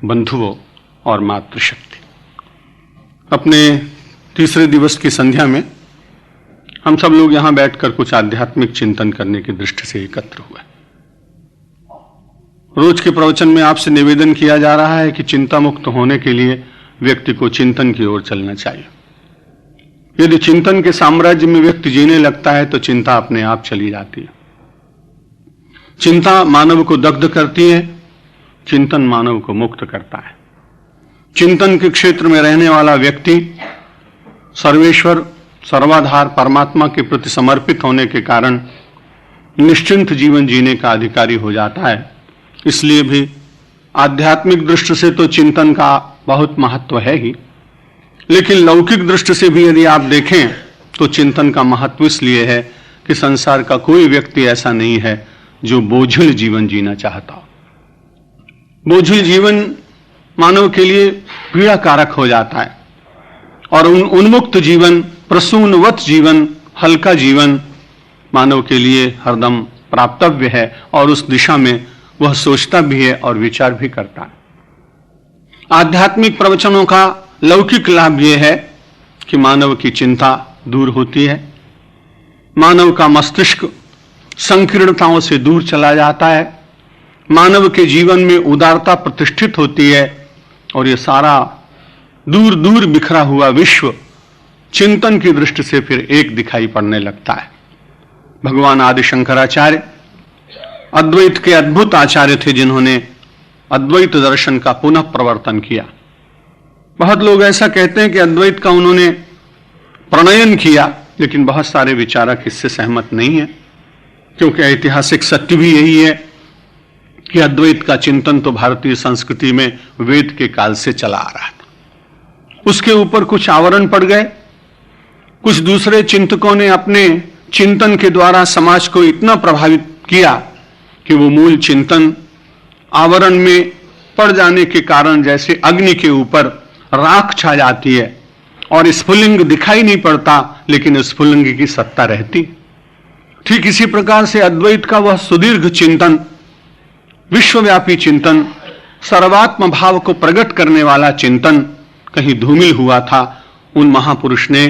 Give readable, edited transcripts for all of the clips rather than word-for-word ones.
बंधुओं और मातृशक्ति। अपने तीसरे दिवस की संध्या में हम सब लोग यहां बैठकर कुछ आध्यात्मिक चिंतन करने की दृष्टि से एकत्र हुए। रोज के प्रवचन में आपसे निवेदन किया जा रहा है कि चिंता मुक्त होने के लिए व्यक्ति को चिंतन की ओर चलना चाहिए। यदि चिंतन के साम्राज्य में व्यक्ति जीने लगता है तो चिंता अपने आप चली जाती है। चिंता मानव को दग्ध करती है, चिंतन मानव को मुक्त करता है। चिंतन के क्षेत्र में रहने वाला व्यक्ति सर्वेश्वर सर्वाधार परमात्मा के प्रति समर्पित होने के कारण निश्चिंत जीवन जीने का अधिकारी हो जाता है। इसलिए भी आध्यात्मिक दृष्टि से तो चिंतन का बहुत महत्व है ही, लेकिन लौकिक दृष्टि से भी यदि आप देखें तो चिंतन का महत्व इसलिए है कि संसार का कोई व्यक्ति ऐसा नहीं है जो बोझिल जीवन जीना चाहता हो। बोझिल जीवन मानव के लिए पीड़ा कारक हो जाता है और उन्मुक्त जीवन, प्रसूनवत जीवन, हल्का जीवन मानव के लिए हरदम प्राप्तव्य है और उस दिशा में वह सोचता भी है और विचार भी करता है। आध्यात्मिक प्रवचनों का लौकिक लाभ यह है कि मानव की चिंता दूर होती है, मानव का मस्तिष्क संकीर्णताओं से दूर चला जाता है, मानव के जीवन में उदारता प्रतिष्ठित होती है और ये सारा दूर दूर बिखरा हुआ विश्व चिंतन की दृष्टि से फिर एक दिखाई पड़ने लगता है। भगवान आदि शंकराचार्य अद्वैत के अद्भुत आचार्य थे, जिन्होंने अद्वैत दर्शन का पुनः प्रवर्तन किया। बहुत लोग ऐसा कहते हैं कि अद्वैत का उन्होंने प्रणयन किया, लेकिन बहुत सारे विचारक इससे सहमत नहीं है, क्योंकि ऐतिहासिक सत्य भी यही है कि अद्वैत का चिंतन तो भारतीय संस्कृति में वेद के काल से चला आ रहा था। उसके ऊपर कुछ आवरण पड़ गए, कुछ दूसरे चिंतकों ने अपने चिंतन के द्वारा समाज को इतना प्रभावित किया कि वो मूल चिंतन आवरण में पड़ जाने के कारण जैसे अग्नि के ऊपर राख छा जाती है और स्फुलिंग दिखाई नहीं पड़ता, लेकिन स्फुलिंग की सत्ता रहती। ठीक इसी प्रकार से अद्वैत का वह सुदीर्घ चिंतन, विश्वव्यापी चिंतन, सर्वात्म भाव को प्रकट करने वाला चिंतन कहीं धूमिल हुआ था। उन महापुरुष ने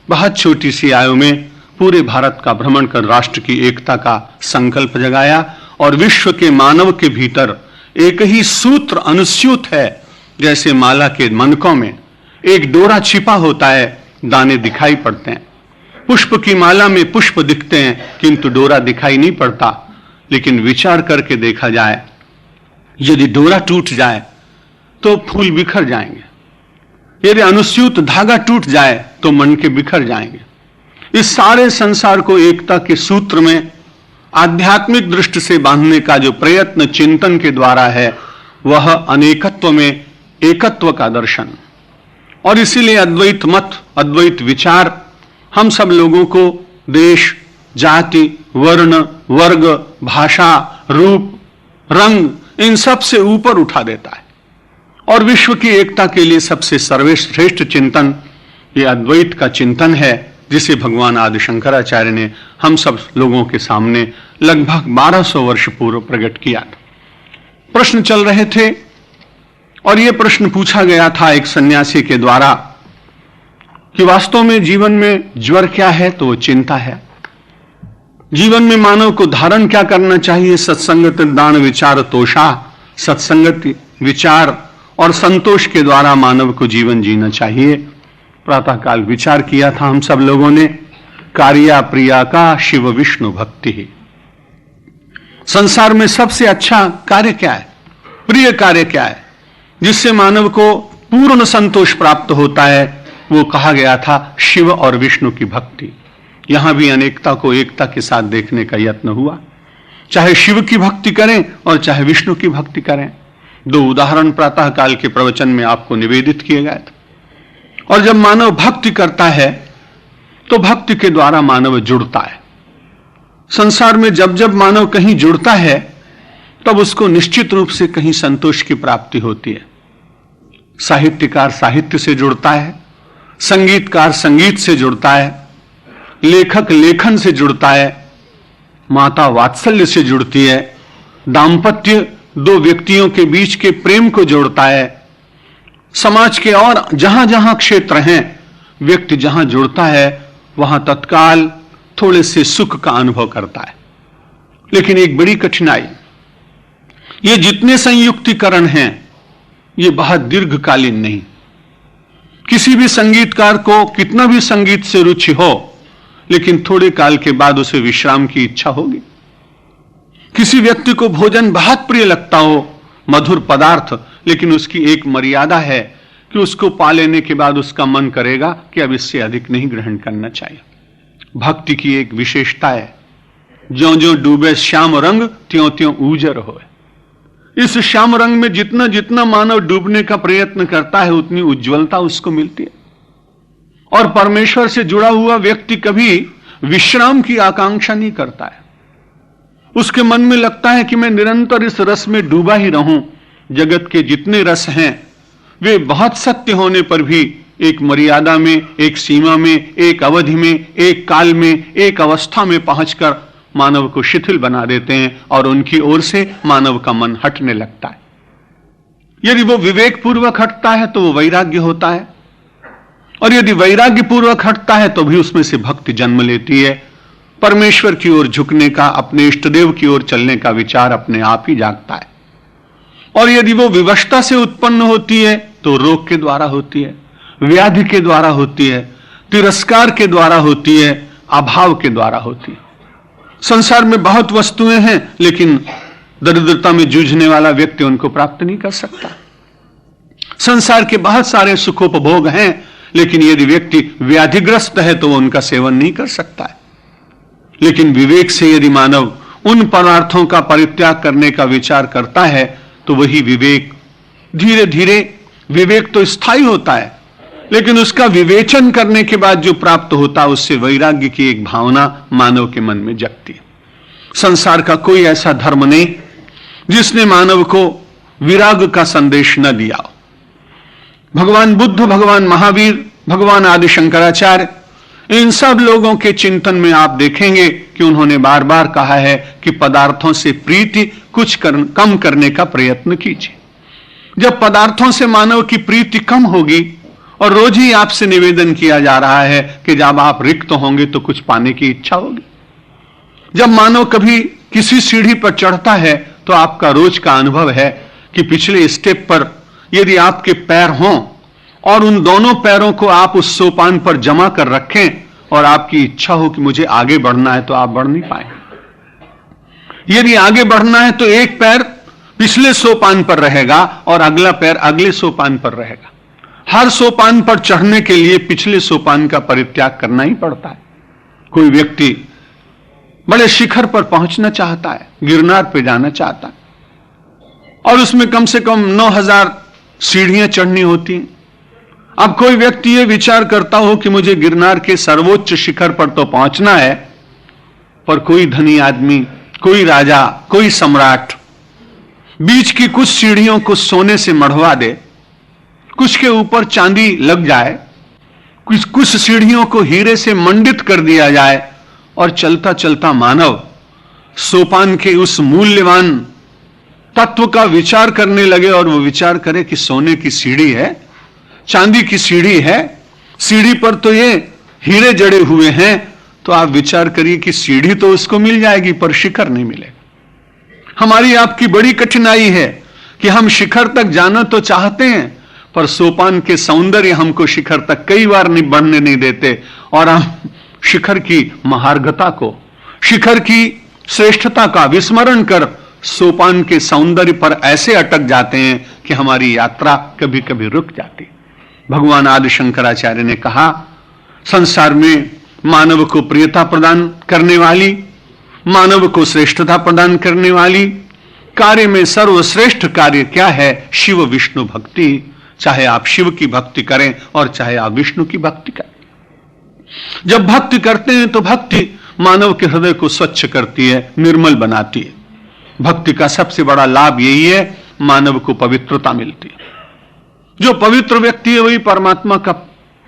बहुत छोटी सी आयु में पूरे भारत का भ्रमण कर राष्ट्र की एकता का संकल्प जगाया और विश्व के मानव के भीतर एक ही सूत्र अनुस्यूत है। जैसे माला के मनकों में एक डोरा छिपा होता है, दाने दिखाई पड़ते हैं। पुष्प की माला में पुष्प दिखते हैं किंतु डोरा दिखाई नहीं पड़ता। लेकिन विचार करके देखा जाए, यदि डोरा टूट जाए तो फूल बिखर जाएंगे, यदि अनुस्यूत धागा टूट जाए तो मन के बिखर जाएंगे। इस सारे संसार को एकता के सूत्र में आध्यात्मिक दृष्टि से बांधने का जो प्रयत्न चिंतन के द्वारा है, वह अनेकत्व में एकत्व का दर्शन। और इसीलिए अद्वैत मत, अद्वैत विचार हम सब लोगों को देश, जाति, वर्ण, वर्ग, भाषा, रूप, रंग, इन सब से ऊपर उठा देता है और विश्व की एकता के लिए सबसे सर्वश्रेष्ठ चिंतन ये अद्वैत का चिंतन है, जिसे भगवान आदि शंकराचार्य ने हम सब लोगों के सामने लगभग 1200 वर्ष पूर्व प्रकट किया था। प्रश्न चल रहे थे और यह प्रश्न पूछा गया था एक सन्यासी के द्वारा कि वास्तव में जीवन में ज्वर क्या है, तो वो चिंता है। जीवन में मानव को धारण क्या करना चाहिए? सत्संगति दान विचार तोषा, सत्संगति विचार और संतोष के द्वारा मानव को जीवन जीना चाहिए। प्रातःकाल विचार किया था हम सब लोगों ने, कार्या प्रिया का शिव विष्णु भक्ति ही। संसार में सबसे अच्छा कार्य क्या है, प्रिय कार्य क्या है, जिससे मानव को पूर्ण संतोष प्राप्त होता है? वो कहा गया था शिव और विष्णु की भक्ति। यहां भी अनेकता को एकता के साथ देखने का यत्न हुआ। चाहे शिव की भक्ति करें और चाहे विष्णु की भक्ति करें। दो उदाहरण प्रातःकाल के प्रवचन में आपको निवेदित किए गए थे। और जब मानव भक्ति करता है तो भक्ति के द्वारा मानव जुड़ता है। संसार में जब जब मानव कहीं जुड़ता है तब उसको निश्चित रूप से कहीं संतोष की प्राप्ति होती है। साहित्यकार साहित्य से जुड़ता है, संगीतकार संगीत से जुड़ता है, लेखक लेखन से जुड़ता है, माता वात्सल्य से जुड़ती है, दाम्पत्य दो व्यक्तियों के बीच के प्रेम को जोड़ता है। समाज के और जहां जहां क्षेत्र हैं, व्यक्ति जहां जुड़ता है वहां तत्काल थोड़े से सुख का अनुभव करता है। लेकिन एक बड़ी कठिनाई, ये जितने संयुक्तिकरण हैं ये बहुत दीर्घकालीन नहीं। किसी भी संगीतकार को कितना भी संगीत से रुचि हो, लेकिन थोड़े काल के बाद उसे विश्राम की इच्छा होगी। किसी व्यक्ति को भोजन बहुत प्रिय लगता हो, मधुर पदार्थ, लेकिन उसकी एक मर्यादा है कि उसको पा लेने के बाद उसका मन करेगा कि अब इससे अधिक नहीं ग्रहण करना चाहिए। भक्ति की एक विशेषता है, ज्यों ज्यों डूबे श्याम रंग त्यों त्यों ऊजर होए। इस श्याम रंग में जितना जितना मानव डूबने का प्रयत्न करता है उतनी उज्जवलता उसको मिलती है। और परमेश्वर से जुड़ा हुआ व्यक्ति कभी विश्राम की आकांक्षा नहीं करता है। उसके मन में लगता है कि मैं निरंतर इस रस में डूबा ही रहूं। जगत के जितने रस हैं वे बहुत सत्य होने पर भी एक मर्यादा में, एक सीमा में, एक अवधि में, एक काल में, एक अवस्था में पहुंचकर मानव को शिथिल बना देते हैं और उनकी ओर से मानव का मन हटने लगता है। यदि वो विवेक पूर्वक हटता है तो वो वैराग्य होता है, और यदि वैराग्य पूर्वक हटता है तो भी उसमें से भक्ति जन्म लेती है। परमेश्वर की ओर झुकने का, अपने इष्टदेव की ओर चलने का विचार अपने आप ही जागता है। और यदि वो विवशता से उत्पन्न होती है तो रोग के द्वारा होती है, व्याधि के द्वारा होती है, तिरस्कार के द्वारा होती है, अभाव के द्वारा होती है। संसार में बहुत वस्तुएं हैं, लेकिन दरिद्रता में जूझने वाला व्यक्ति उनको प्राप्त नहीं कर सकता। संसार के बहुत सारे सुखोपभोग हैं, लेकिन यदि व्यक्ति व्याधिग्रस्त है तो वो उनका सेवन नहीं कर सकता है। लेकिन विवेक से यदि मानव उन पदार्थों का परित्याग करने का विचार करता है तो वही विवेक धीरे धीरे, विवेक तो स्थायी होता है, लेकिन उसका विवेचन करने के बाद जो प्राप्त होता है उससे वैराग्य की एक भावना मानव के मन में जगती है। संसार का कोई ऐसा धर्म नहीं जिसने मानव को विराग का संदेश न दिया हो। भगवान बुद्ध, भगवान महावीर, भगवान आदि शंकराचार्य, इन सब लोगों के चिंतन में आप देखेंगे कि उन्होंने बार बार कहा है कि पदार्थों से प्रीति कुछ कम करने का प्रयत्न कीजिए। जब पदार्थों से मानव की प्रीति कम होगी, और रोज ही आपसे निवेदन किया जा रहा है कि जब आप रिक्त होंगे तो कुछ पाने की इच्छा होगी। जब मानव कभी किसी सीढ़ी पर चढ़ता है तो आपका रोज का अनुभव है कि पिछले स्टेप पर यदि आपके पैर हों और उन दोनों पैरों को आप उस सोपान पर जमा कर रखें और आपकी इच्छा हो कि मुझे आगे बढ़ना है, तो आप बढ़ नहीं पाएंगे। यदि आगे बढ़ना है तो एक पैर पिछले सोपान पर रहेगा और अगला पैर अगले सोपान पर रहेगा। हर सोपान पर चढ़ने के लिए पिछले सोपान का परित्याग करना ही पड़ता है। कोई व्यक्ति बड़े शिखर पर पहुंचना चाहता है, गिरनार पे जाना चाहता है, और उसमें कम से कम 9000 सीढ़ियां चढ़नी होती हैं। अब कोई व्यक्ति यह विचार करता हो कि मुझे गिरनार के सर्वोच्च शिखर पर तो पहुंचना है, पर कोई धनी आदमी, कोई राजा, कोई सम्राट बीच की कुछ सीढ़ियों को सोने से मढ़वा दे, कुछ के ऊपर चांदी लग जाए, कुछ सीढ़ियों को हीरे से मंडित कर दिया जाए, और चलता चलता मानव सोपान के उस मूल्यवान तत्व का विचार करने लगे, और वो विचार करे कि सोने की सीढ़ी है, चांदी की सीढ़ी है, सीढ़ी पर तो ये हीरे जड़े हुए हैं, तो आप विचार करिए कि सीढ़ी तो उसको मिल जाएगी पर शिखर नहीं मिलेगा। हमारी आपकी बड़ी कठिनाई है कि हम शिखर तक जाना तो चाहते हैं, पर सोपान के सौंदर्य हमको शिखर तक कई बार नहीं बढ़ने नहीं देते, और हम शिखर की महार्घता को, शिखर की श्रेष्ठता का विस्मरण कर सोपान के सौंदर्य पर ऐसे अटक जाते हैं कि हमारी यात्रा कभी कभी रुक जाती। भगवान आदि शंकराचार्य ने कहा, संसार में मानव को प्रियता प्रदान करने वाली, मानव को श्रेष्ठता प्रदान करने वाली कार्य में सर्वश्रेष्ठ कार्य क्या है? शिव विष्णु भक्ति। चाहे आप शिव की भक्ति करें और चाहे आप विष्णु की भक्ति करें। जब भक्ति करते हैं तो भक्ति मानव के हृदय को स्वच्छ करती है, निर्मल बनाती है। भक्ति का सबसे बड़ा लाभ यही है, मानव को पवित्रता मिलती है। जो पवित्र व्यक्ति है वही परमात्मा का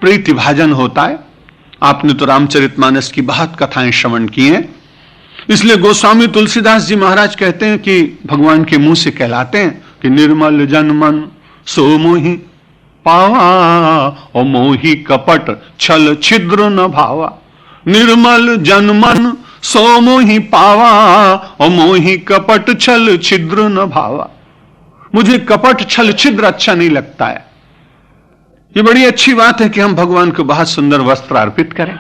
प्रीति भाजन होता है। आपने तो रामचरितमानस की बहुत कथाएं श्रवण की हैं। इसलिए गोस्वामी तुलसीदास जी महाराज कहते हैं कि भगवान के मुंह से कहलाते हैं कि निर्मल जन मन सो मोहि पावा और मोहि कपट छल छिद्र न भावा। निर्मल जन मन सो मोहि पावा और मोहि कपट छल छिद्र न भावा। मुझे कपट छल छिद्र अच्छा नहीं लगता है। ये बड़ी अच्छी बात है कि हम भगवान को बहुत सुंदर वस्त्र अर्पित करें।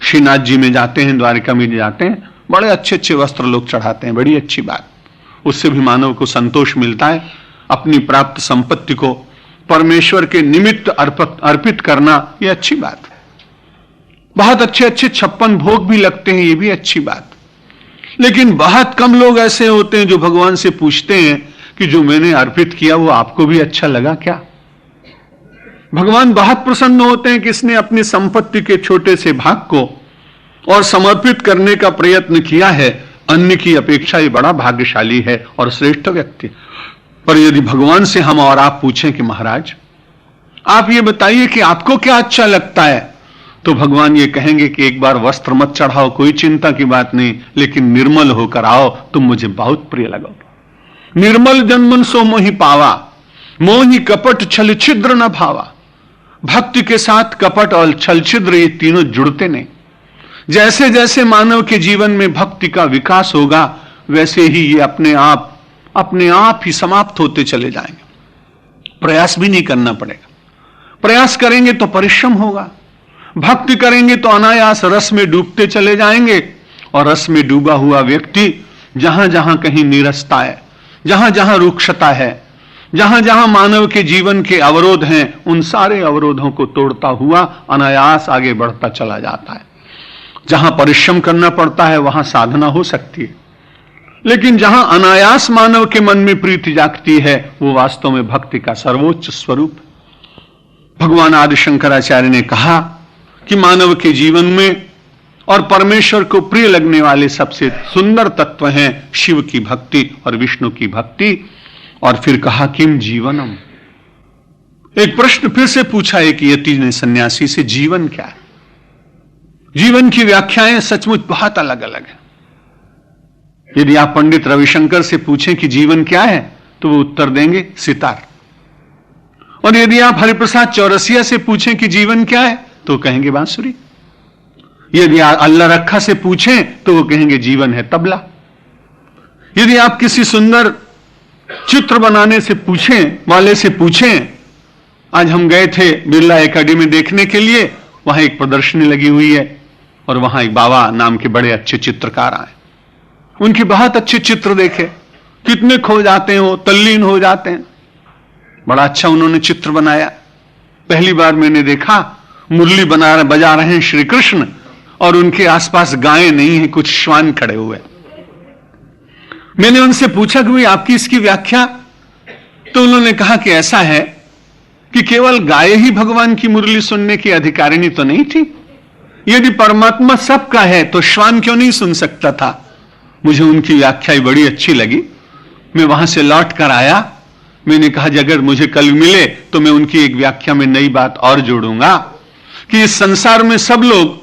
श्रीनाथ जी में जाते हैं, द्वारिका में जाते हैं, बड़े अच्छे अच्छे वस्त्र लोग चढ़ाते हैं, बड़ी अच्छी बात। उससे भी मानव को संतोष मिलता है। अपनी प्राप्त संपत्ति को परमेश्वर के निमित्त अर्पित करना, ये अच्छी बात है। बहुत अच्छे अच्छे 56 भोग भी लगते हैं, ये भी अच्छी बात। लेकिन बहुत कम लोग ऐसे होते हैं जो भगवान से पूछते हैं कि जो मैंने अर्पित किया वो आपको भी अच्छा लगा क्या? भगवान बहुत प्रसन्न होते हैं कि इसने अपनी संपत्ति के छोटे से भाग को और समर्पित करने का प्रयत्न किया है। अन्य की अपेक्षा ये बड़ा भाग्यशाली है और श्रेष्ठ व्यक्ति। पर यदि भगवान से हम और आप पूछें कि महाराज आप ये बताइए कि आपको क्या अच्छा लगता है, तो भगवान ये कहेंगे कि एक बार वस्त्र मत चढ़ाओ, कोई चिंता की बात नहीं, लेकिन निर्मल होकर आओ, तुम मुझे बहुत प्रिय लगोगे। निर्मल जन मन सो मोहि पावा, मोहि कपट छल छिद्र न भावा। भक्ति के साथ कपट और छल छिद्र ये तीनों जुड़ते नहीं। जैसे जैसे मानव के जीवन में भक्ति का विकास होगा वैसे ही ये अपने आप ही समाप्त होते चले जाएंगे। प्रयास भी नहीं करना पड़ेगा। प्रयास करेंगे तो परिश्रम होगा, भक्ति करेंगे तो अनायास रस में डूबते चले जाएंगे। और रस में डूबा हुआ व्यक्ति जहां जहां कहीं नीरसता है, जहां जहां रुक्षता है, जहां जहां मानव के जीवन के अवरोध हैं, उन सारे अवरोधों को तोड़ता हुआ अनायास आगे बढ़ता चला जाता है। जहां परिश्रम करना पड़ता है वहां साधना हो सकती है, लेकिन जहां अनायास मानव के मन में प्रीति जागती है वो वास्तव में भक्ति का सर्वोच्च स्वरूप। भगवान आदि शंकराचार्य ने कहा कि मानव के जीवन में और परमेश्वर को प्रिय लगने वाले सबसे सुंदर तत्व हैं शिव की भक्ति और विष्णु की भक्ति। और फिर कहा किम जीवनम। एक प्रश्न फिर से पूछा एक यति ने सन्यासी से, जीवन क्या है? जीवन की व्याख्याएं सचमुच बहुत अलग अलग है। यदि आप पंडित रविशंकर से पूछें कि जीवन क्या है तो वो उत्तर देंगे सितार। और यदि आप हरिप्रसाद चौरसिया से पूछें कि जीवन क्या है तो कहेंगे बांसुरी। यदि आप अल्लाह रखा से पूछें तो वो कहेंगे जीवन है तबला। यदि आप किसी सुंदर चित्र बनाने से वाले से पूछें, आज हम गए थे बिरला एकेडमी देखने के लिए, वहां एक प्रदर्शनी लगी हुई है और वहां एक बाबा नाम के बड़े अच्छे चित्रकार आए। उनके बहुत अच्छे चित्र देखे, कितने खो जाते हैं, वो तल्लीन हो जाते हैं। बड़ा अच्छा उन्होंने चित्र बनाया। पहली बार मैंने देखा मुरली बजा रहे हैं श्री कृष्ण और उनके आसपास गायें नहीं है, कुछ श्वान खड़े हुए। मैंने उनसे पूछा कि भाई आपकी इसकी व्याख्या, तो उन्होंने कहा कि ऐसा है कि केवल गाय ही भगवान की मुरली सुनने की अधिकारिणी तो नहीं थी। यदि परमात्मा सबका है तो श्वान क्यों नहीं सुन सकता था? मुझे उनकी व्याख्या बड़ी अच्छी लगी। मैं वहां से लौट कर आया। मैंने कहा अगर मुझे कल मिले तो मैं उनकी एक व्याख्या में नई बात और जोड़ूंगा कि इस संसार में सब लोग,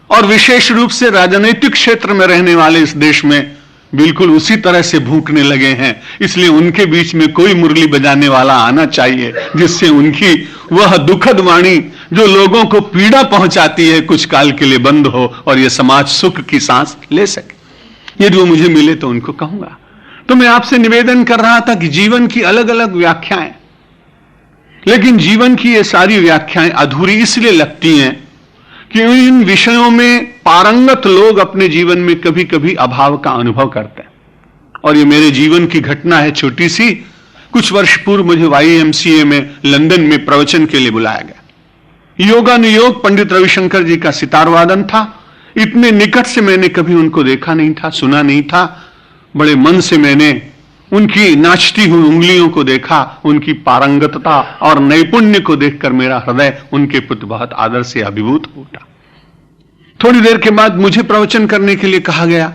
और विशेष रूप से राजनीतिक क्षेत्र में रहने वाले इस देश में बिल्कुल उसी तरह से भूखने लगे हैं। इसलिए उनके बीच में कोई मुरली बजाने वाला आना चाहिए जिससे उनकी वह दुखद वाणी जो लोगों को पीड़ा पहुंचाती है कुछ काल के लिए बंद हो और यह समाज सुख की सांस ले सके। यदि वो मुझे मिले तो उनको कहूंगा। तो मैं आपसे निवेदन कर रहा था कि जीवन की अलग अलग व्याख्याएं, लेकिन जीवन की ये सारी व्याख्याएं अधूरी इसलिए लगती हैं कि इन विषयों में पारंगत लोग अपने जीवन में कभी कभी अभाव का अनुभव करते हैं। और ये मेरे जीवन की घटना है छोटी सी। कुछ वर्ष पूर्व मुझे YMCA में लंदन में प्रवचन के लिए बुलाया गया। योगानुयोग पंडित रविशंकर जी का सितार वादन था। इतने निकट से मैंने कभी उनको देखा नहीं था, सुना नहीं था। बड़े मन से मैंने उनकी नाचती हुई उंगलियों को देखा, उनकी पारंगतता और नैपुण्य को देखकर मेरा हृदय उनके प्रति बहुत आदर से अभिभूत हो उठा। थोड़ी देर के बाद मुझे प्रवचन करने के लिए कहा गया।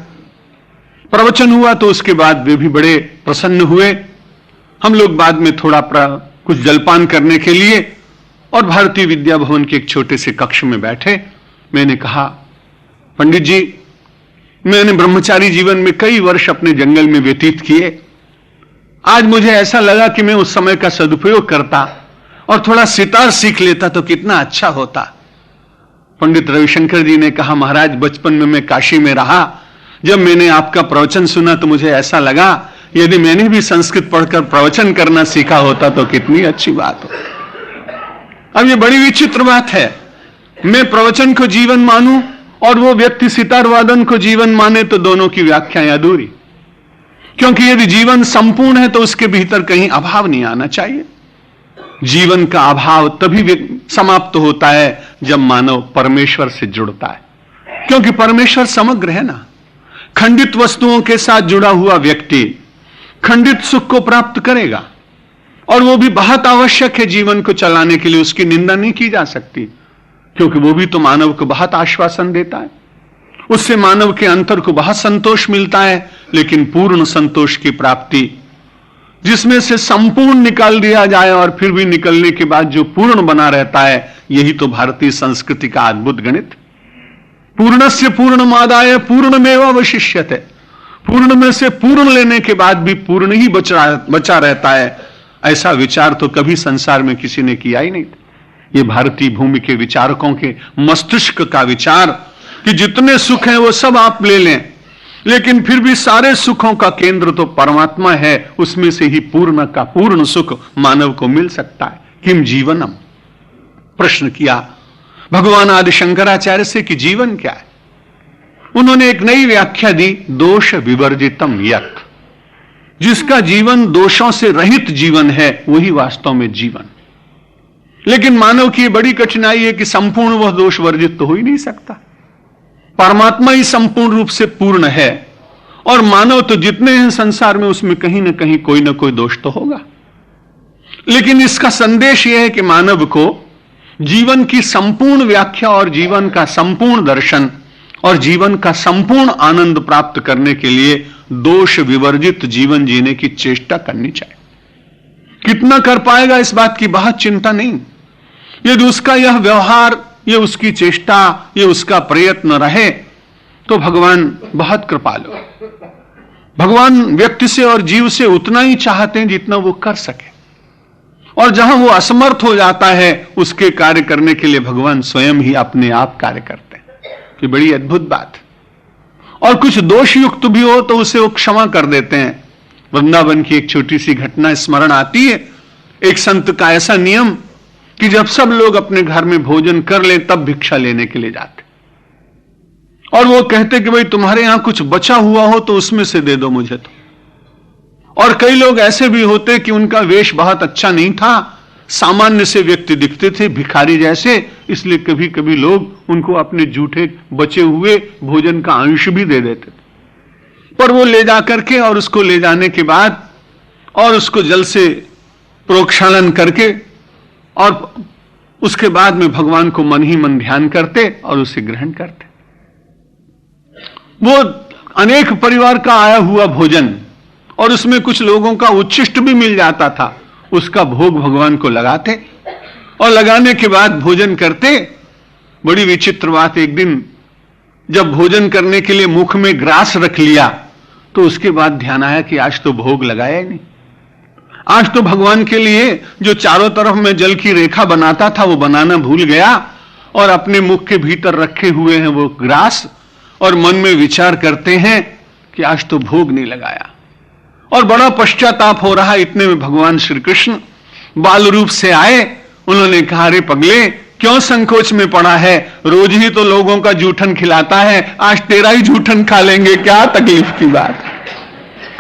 प्रवचन हुआ तो उसके बाद वे भी बड़े प्रसन्न हुए। हम लोग बाद में थोड़ा कुछ जलपान करने के लिए और भारतीय विद्या भवन के एक छोटे से कक्ष में बैठे। मैंने कहा पंडित जी मैंने ब्रह्मचारी जीवन में कई वर्ष अपने जंगल में व्यतीत किए। आज मुझे ऐसा लगा कि मैं उस समय का सदुपयोग करता और थोड़ा सितार सीख लेता तो कितना अच्छा होता। पंडित रविशंकर जी ने कहा, महाराज बचपन में मैं काशी में रहा, जब मैंने आपका प्रवचन सुना तो मुझे ऐसा लगा यदि मैंने भी संस्कृत पढ़कर प्रवचन करना सीखा होता तो कितनी अच्छी बात हो। अब ये बड़ी विचित्र बात है, मैं प्रवचन को जीवन मानूं और वो व्यक्ति सितार वादन को जीवन माने तो दोनों की व्याख्याएं अधूरी, क्योंकि यदि जीवन संपूर्ण है तो उसके भीतर कहीं अभाव नहीं आना चाहिए। जीवन का अभाव तभी समाप्त होता है जब मानव परमेश्वर से जुड़ता है, क्योंकि परमेश्वर समग्र है ना। खंडित वस्तुओं के साथ जुड़ा हुआ व्यक्ति खंडित सुख को प्राप्त करेगा, और वो भी बहुत आवश्यक है जीवन को चलाने के लिए, उसकी निंदा नहीं की जा सकती, क्योंकि वो भी तो मानव को बहुत आश्वासन देता है, उससे मानव के अंतर को बहुत संतोष मिलता है। लेकिन पूर्ण संतोष की प्राप्ति, जिसमें से संपूर्ण निकाल दिया जाए और फिर भी निकलने के बाद जो पूर्ण बना रहता है, यही तो भारतीय संस्कृति का अद्भुत गणित। पूर्णस्य पूर्णमादाय पूर्णमेवावशिष्यते, पूर्ण में से पूर्ण लेने के बाद भी पूर्ण ही बचा रहता है, ऐसा विचार तो कभी संसार में किसी ने किया ही नहीं। ये भारतीय भूमि के विचारकों के मस्तिष्क का विचार कि जितने सुख हैं वो सब आप ले लें, लेकिन फिर भी सारे सुखों का केंद्र तो परमात्मा है, उसमें से ही पूर्ण का पूर्ण सुख मानव को मिल सकता है। किम जीवनम, प्रश्न किया भगवान आदि शंकराचार्य से कि जीवन क्या है। उन्होंने एक नई व्याख्या दी, दोष विवर्जितम यत्, जिसका जीवन दोषों से रहित जीवन है वही वास्तव में जीवन। लेकिन मानव की बड़ी कठिनाई है कि संपूर्ण वह दोष वर्जित तो हो ही नहीं सकता। परमात्मा ही संपूर्ण रूप से पूर्ण है, और मानव तो जितने हैं संसार में उसमें कहीं ना कहीं कोई ना कोई दोष तो होगा। लेकिन इसका संदेश यह है कि मानव को जीवन की संपूर्ण व्याख्या और जीवन का संपूर्ण दर्शन और जीवन का संपूर्ण आनंद प्राप्त करने के लिए दोष विवर्जित जीवन जीने की चेष्टा करनी चाहिए। कितना कर पाएगा इस बात की बहुत चिंता नहीं। यदि उसका यह व्यवहार, ये उसकी चेष्टा, ये उसका प्रयत्न रहे तो भगवान बहुत कृपालु। भगवान व्यक्ति से और जीव से उतना ही चाहते हैं जितना वो कर सके, और जहां वो असमर्थ हो जाता है उसके कार्य करने के लिए भगवान स्वयं ही अपने आप कार्य करते हैं। ये बड़ी अद्भुत बात। और कुछ दोष युक्त भी हो तो उसे वो क्षमा कर देते हैं। वृंदावन की एक छोटी सी घटना स्मरण आती है। एक संत का ऐसा नियम कि जब सब लोग अपने घर में भोजन कर ले तब भिक्षा लेने के लिए जाते, और वो कहते कि भाई तुम्हारे यहां कुछ बचा हुआ हो तो उसमें से दे दो मुझे तो। और कई लोग ऐसे भी होते कि उनका वेश बहुत अच्छा नहीं था, सामान्य से व्यक्ति दिखते थे, भिखारी जैसे, इसलिए कभी कभी लोग उनको अपने जूठे बचे हुए भोजन का अंश भी दे देते थे। पर वो ले जा करके और उसको ले जाने के बाद और उसको जल से प्रोक्षालन करके और उसके बाद में भगवान को मन ही मन ध्यान करते और उसे ग्रहण करते। वो अनेक परिवार का आया हुआ भोजन और उसमें कुछ लोगों का उच्छिष्ट भी मिल जाता था, उसका भोग भगवान को लगाते और लगाने के बाद भोजन करते। बड़ी विचित्र बात, एक दिन जब भोजन करने के लिए मुख में ग्रास रख लिया तो उसके बाद ध्यान आया कि आज तो भोग लगाया ही नहीं। आज तो भगवान के लिए जो चारों तरफ में जल की रेखा बनाता था वो बनाना भूल गया और अपने मुख के भीतर रखे हुए हैं वो ग्रास, और मन में विचार करते हैं कि आज तो भोग नहीं लगाया, और बड़ा पश्चाताप हो रहा। इतने में भगवान श्री कृष्ण बाल रूप से आए। उन्होंने कहा, अरे पगले क्यों संकोच में पड़ा है, रोज ही तो लोगों का जूठन खिलाता है, आज तेरा ही जूठन खा लेंगे, क्या तकलीफ की बात।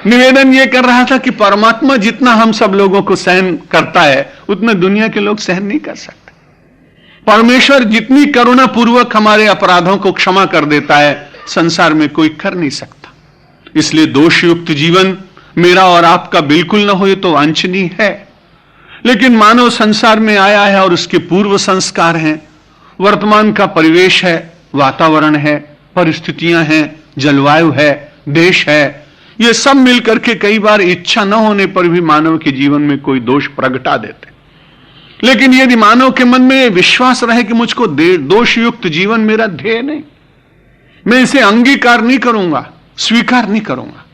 निवेदन यह कर रहा था कि परमात्मा जितना हम सब लोगों को सहन करता है उतना दुनिया के लोग सहन नहीं कर सकते। परमेश्वर जितनी करुणा पूर्वक हमारे अपराधों को क्षमा कर देता है संसार में कोई कर नहीं सकता। इसलिए दोषयुक्त जीवन मेरा और आपका बिल्कुल न हो, ये तो वांछनीय है। लेकिन मानव संसार में आया है और उसके पूर्व संस्कार हैं, वर्तमान का परिवेश है, वातावरण है, परिस्थितियां हैं, जलवायु है, देश है, ये सब मिलकर के कई बार इच्छा न होने पर भी मानव के जीवन में कोई दोष प्रगटा देते। लेकिन यदि मानव के मन में विश्वास रहे कि मुझको दोषयुक्त जीवन मेरा ध्येय नहीं, मैं इसे अंगीकार नहीं करूंगा, स्वीकार नहीं करूंगा।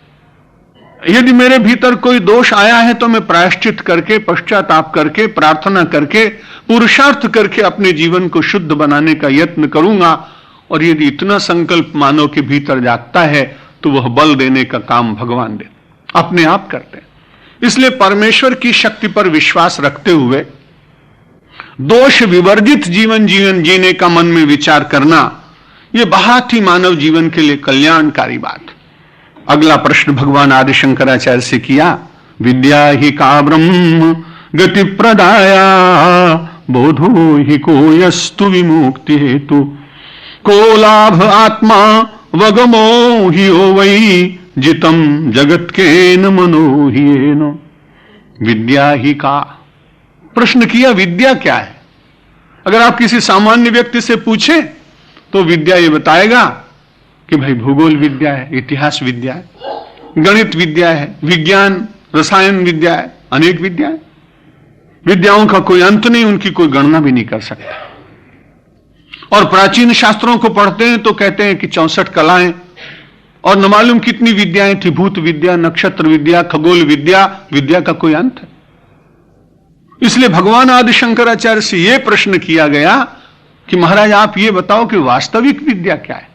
यदि मेरे भीतर कोई दोष आया है तो मैं प्रायश्चित करके, पश्चाताप करके, प्रार्थना करके, पुरुषार्थ करके अपने जीवन को शुद्ध बनाने का यत्न करूंगा। और यदि इतना संकल्प मानव के भीतर जागता है तो वह बल देने का काम भगवान दे अपने आप करते हैं। इसलिए परमेश्वर की शक्ति पर विश्वास रखते हुए दोष विवर्जित जीवन जीने का मन में विचार करना, यह बहुत ही मानव जीवन के लिए कल्याणकारी बात। अगला प्रश्न भगवान आदि शंकराचार्य से किया, विद्या ही का ब्रह्म गति प्रदाया बोधो ही को यस्तु विमुक्ति हेतु को लाभ आत्मा वगमो ही ओ वही जितम जगत के न मनो ही न। विद्या ही का प्रश्न किया, विद्या क्या है? अगर आप किसी सामान्य व्यक्ति से पूछें तो विद्या ये बताएगा कि भाई भूगोल विद्या है, इतिहास विद्या है, गणित विद्या है, विज्ञान रसायन विद्या है, अनेक विद्या है। विद्याओं का कोई अंत नहीं, उनकी कोई गणना भी नहीं कर सकता। और प्राचीन शास्त्रों को पढ़ते हैं तो कहते हैं कि 64 कलाएं और न मालूम कितनी विद्याएं थी, भूत विद्या, नक्षत्र विद्या, खगोल विद्या, विद्या का कोई अंत है। इसलिए भगवान आदि शंकराचार्य से यह प्रश्न किया गया कि महाराज आप ये बताओ कि वास्तविक विद्या क्या है?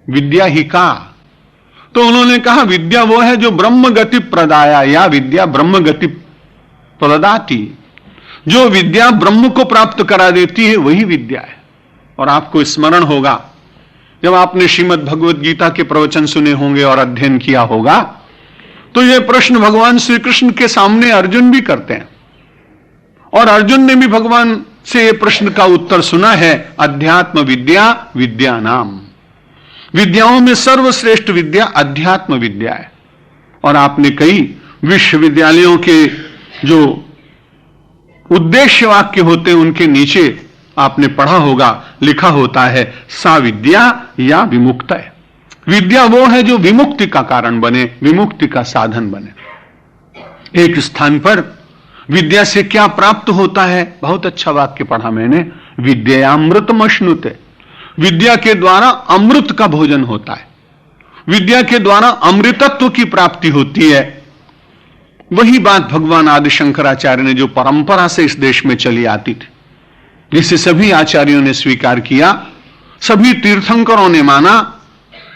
विद्या ही का? तो उन्होंने कहा विद्या वो है जो ब्रह्म गति प्रदाया, या विद्या ब्रह्म गति प्रदाती। जो विद्या ब्रह्म को प्राप्त करा देती है वही विद्या है। और आपको स्मरण होगा जब आपने श्रीमद् भगवद गीता के प्रवचन सुने होंगे और अध्ययन किया होगा तो यह प्रश्न भगवान श्री कृष्ण के सामने अर्जुन भी करते हैं, और अर्जुन ने भी भगवान से यह प्रश्न का उत्तर सुना है, अध्यात्म विद्या विद्या नाम। विद्याओं में सर्वश्रेष्ठ विद्या अध्यात्म विद्या है। और आपने कई विश्वविद्यालयों के जो उद्देश्य वाक्य होते हैं उनके नीचे आपने पढ़ा होगा, लिखा होता है सा विद्या या विमुक्त है। विद्या वो है जो विमुक्ति का कारण बने, विमुक्ति का साधन बने। एक स्थान पर विद्या से क्या प्राप्त होता है, बहुत अच्छा वाक्य पढ़ा मैंने, विद्यामृतमश्नुते। विद्या के द्वारा अमृत का भोजन होता है, विद्या के द्वारा अमृतत्व की प्राप्ति होती है। वही बात भगवान आदि शंकराचार्य ने जो परंपरा से इस देश में चली आती थी, जिसे सभी आचार्यों ने स्वीकार किया, सभी तीर्थंकरों ने माना,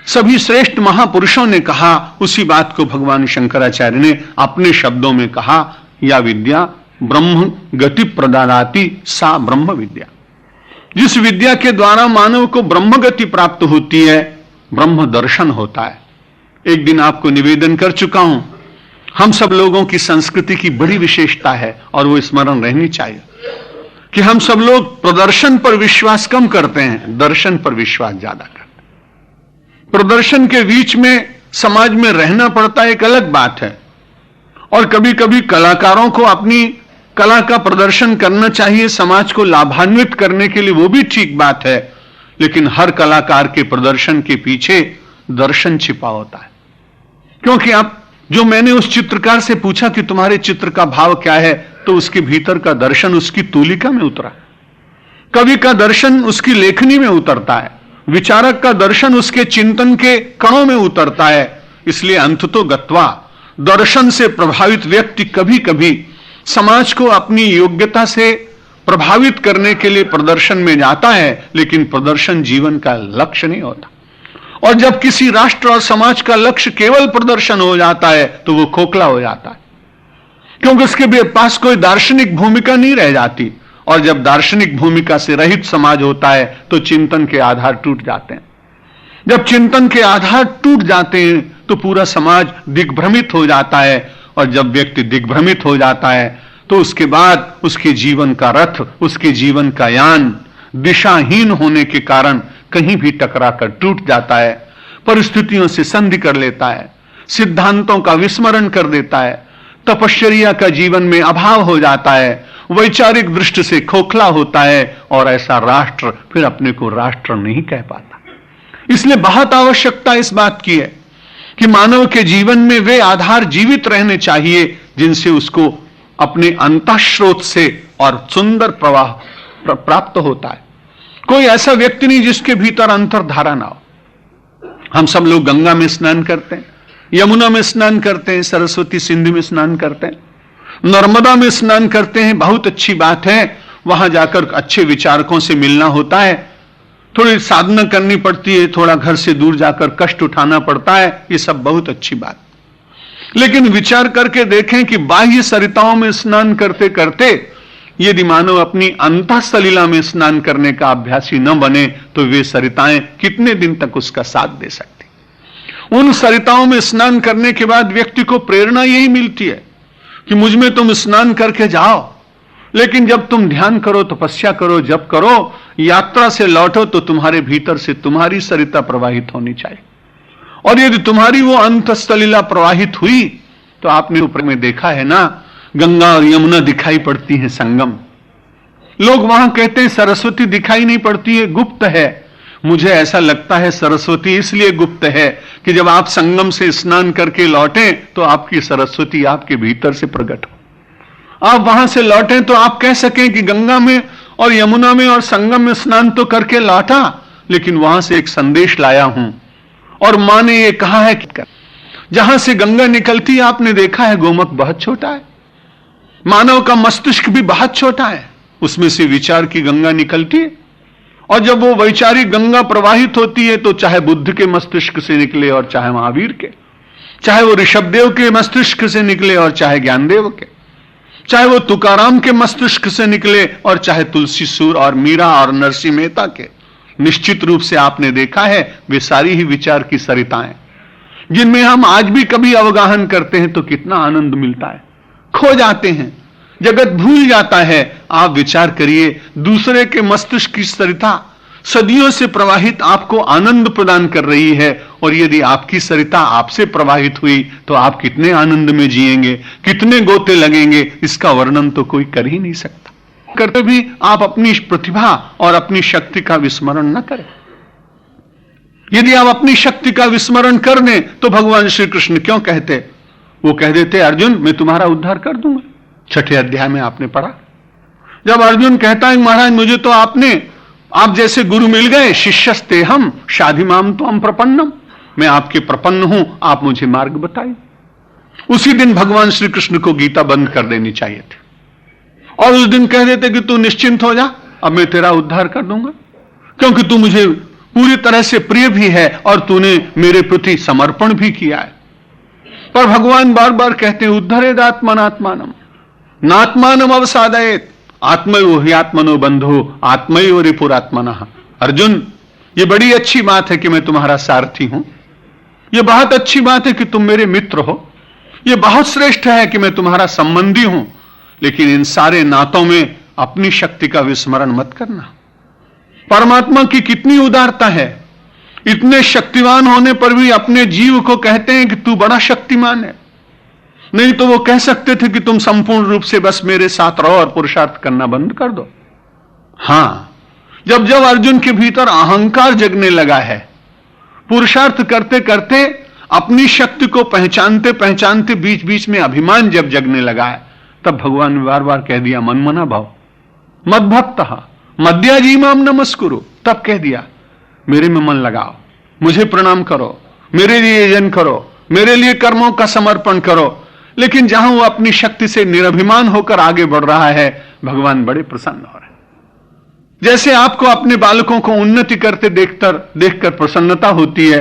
सभी श्रेष्ठ महापुरुषों ने कहा, उसी बात को भगवान शंकराचार्य ने अपने शब्दों में कहा, या विद्या ब्रह्म गति प्रदानाति सा ब्रह्म विद्या। जिस विद्या के द्वारा मानव को ब्रह्म गति प्राप्त होती है, ब्रह्म दर्शन होता है। एक दिन आपको निवेदन कर चुका हूं, हम सब लोगों की संस्कृति की बड़ी विशेषता है और वो स्मरण रहनी चाहिए कि हम सब लोग प्रदर्शन पर विश्वास कम करते हैं, दर्शन पर विश्वास ज्यादा करते हैं। प्रदर्शन के बीच में समाज में रहना पड़ता एक अलग बात है, और कभी कभी कलाकारों को अपनी कला का प्रदर्शन करना चाहिए समाज को लाभान्वित करने के लिए, वो भी ठीक बात है। लेकिन हर कलाकार के प्रदर्शन के पीछे दर्शन छिपा होता है। क्योंकि आप जो मैंने उस चित्रकार से पूछा कि तुम्हारे चित्र का भाव क्या है, तो उसके भीतर का दर्शन उसकी तूलिका में उतरा। कवि का दर्शन उसकी लेखनी में उतरता है, विचारक का दर्शन उसके चिंतन के कणों में उतरता है। इसलिए अंततो गत्वा दर्शन से प्रभावित व्यक्ति कभी कभी समाज को अपनी योग्यता से प्रभावित करने के लिए प्रदर्शन में जाता है, लेकिन प्रदर्शन जीवन का लक्ष्य नहीं होता। और जब किसी राष्ट्र और समाज का लक्ष्य केवल प्रदर्शन हो जाता है तो वो खोखला हो जाता है, क्योंकि उसके पास कोई दार्शनिक भूमिका नहीं रह जाती। और जब दार्शनिक भूमिका से रहित समाज होता है तो चिंतन के आधार टूट जाते हैं। जब चिंतन के आधार टूट जाते हैं तो पूरा समाज दिग्भ्रमित हो जाता है, और जब व्यक्ति दिग्भ्रमित हो जाता है तो उसके बाद उसके जीवन का रथ, उसके जीवन का यान दिशाहीन होने के कारण कहीं भी टकरा कर टूट जाता है, परिस्थितियों से संधि कर लेता है, सिद्धांतों का विस्मरण कर देता है, तपश्चर्या का जीवन में अभाव हो जाता है, वैचारिक दृष्टि से खोखला होता है, और ऐसा राष्ट्र फिर अपने को राष्ट्र नहीं कह पाता। इसलिए बहुत आवश्यकता इस बात की है कि मानव के जीवन में वे आधार जीवित रहने चाहिए जिनसे उसको अपने अंतःस्रोत से और सुंदर प्रवाह प्राप्त होता है। कोई ऐसा व्यक्ति नहीं जिसके भीतर अंतर्धारा ना हो। हम सब लोग गंगा में स्नान करते हैं, यमुना में स्नान करते हैं, सरस्वती सिंधु में स्नान करते हैं, नर्मदा में स्नान करते हैं। बहुत अच्छी बात है, वहां जाकर अच्छे विचारकों से मिलना होता है, थोड़ी साधना करनी पड़ती है, थोड़ा घर से दूर जाकर कष्ट उठाना पड़ता है, ये सब बहुत अच्छी बात। लेकिन विचार करके देखें कि बाह्य सरिताओं में स्नान करते करते यदि मानव अपनी अंतःसलिला में स्नान करने का अभ्यासी न बने तो वे सरिताएं कितने दिन तक उसका साथ दे सकती। उन सरिताओं में स्नान करने के बाद व्यक्ति को प्रेरणा यही मिलती है कि मुझ में तुम स्नान करके जाओ, लेकिन जब तुम ध्यान करो, तपस्या करो, जप करो, यात्रा से लौटो तो तुम्हारे भीतर से तुम्हारी सरिता प्रवाहित होनी चाहिए। और यदि तुम्हारी वो अंतःसलिला प्रवाहित हुई तो आपने ऊपर में देखा है ना, गंगा और यमुना दिखाई पड़ती हैं संगम। लोग वहां कहते हैं सरस्वती दिखाई नहीं पड़ती है, गुप्त है। मुझे ऐसा लगता है सरस्वती इसलिए गुप्त है कि जब आप संगम से स्नान करके लौटें तो आपकी सरस्वती आपके भीतर से प्रकट हो। आप वहां से लौटें तो आप कह सकें कि गंगा में और यमुना में और संगम में स्नान तो करके लौटा, लेकिन वहां से एक संदेश लाया हूं। और मां ने यह कहा है कि जहां से गंगा निकलती है, आपने देखा है गोमुख बहुत छोटा है, मानव का मस्तिष्क भी बहुत छोटा है, उसमें से विचार की गंगा निकलती है। और जब वो वैचारिक गंगा प्रवाहित होती है तो चाहे बुद्ध के मस्तिष्क से निकले और चाहे महावीर के, चाहे वो ऋषभदेव के मस्तिष्क से निकले और चाहे ज्ञानदेव के, चाहे वो तुकाराम के मस्तिष्क से निकले और चाहे तुलसी सूर और मीरा और नरसिंह मेहता के, निश्चित रूप से आपने देखा है वे सारी ही विचार की सरिताएं, जिनमें हम आज भी कभी अवगाहन करते हैं तो कितना आनंद मिलता है। खो जाते हैं, जगत भूल जाता है। आप विचार करिए, दूसरे के मस्तिष्क की सरिता सदियों से प्रवाहित आपको आनंद प्रदान कर रही है, और यदि आपकी सरिता आपसे प्रवाहित हुई तो आप कितने आनंद में जिएंगे, कितने गोते लगेंगे, इसका वर्णन तो कोई कर ही नहीं सकता। करते भी आप अपनी प्रतिभा और अपनी शक्ति का विस्मरण न करें। यदि आप अपनी शक्ति का विस्मरण कर दें तो भगवान श्री कृष्ण क्यों कहते, वो कह देते अर्जुन मैं तुम्हारा उद्धार कर दूंगा। 6ठे अध्याय में आपने पढ़ा, जब अर्जुन कहता है महाराज मुझे तो आप जैसे गुरु मिल गए, शिष्यस्ते हम शाधिमाम तो हम प्रपन्नम, मैं आपके प्रपन्न हूं, आप मुझे मार्ग बताइए। उसी दिन भगवान श्री कृष्ण को गीता बंद कर देनी चाहिए थी और उस दिन कह देते कि तू निश्चिंत हो जा, अब मैं तेरा उद्धार कर दूंगा, क्योंकि तू मुझे पूरी तरह से प्रिय भी है और तूने मेरे प्रति समर्पण भी किया है। पर भगवान बार बार कहते हैं उद्धरेद आत्मनात्मानम नात्मानम अवसादयेत आत्मयो हि आत्मनो बंधो आत्मयो रिपुरात्मनः। अर्जुन ये बड़ी अच्छी बात है कि मैं तुम्हारा सारथी हूं, ये बहुत अच्छी बात है कि तुम मेरे मित्र हो, ये बहुत श्रेष्ठ है कि मैं तुम्हारा संबंधी हूं, लेकिन इन सारे नातों में अपनी शक्ति का विस्मरण मत करना। परमात्मा की कितनी उदारता है, इतने शक्तिवान होने पर भी अपने जीव को कहते हैं कि तू बड़ा शक्तिमान है। नहीं तो वो कह सकते थे कि तुम संपूर्ण रूप से बस मेरे साथ रहो और पुरुषार्थ करना बंद कर दो। हां, जब जब अर्जुन के भीतर अहंकार जगने लगा है, पुरुषार्थ करते करते अपनी शक्ति को पहचानते पहचानते बीच बीच में अभिमान जब जगने लगा है, तब भगवान ने बार बार कह दिया मनमना भाव मद्भक्तः मद्याजीमाम नमस्कुरु। तब कह दिया मेरे में मन लगाओ, मुझे प्रणाम करो, मेरे लिए यजन करो, मेरे लिए कर्मों का समर्पण करो। लेकिन जहां वो अपनी शक्ति से निरभिमान होकर आगे बढ़ रहा है, भगवान बड़े प्रसन्न हो रहे हैं। जैसे आपको अपने बालकों को उन्नति करते देखकर प्रसन्नता होती है,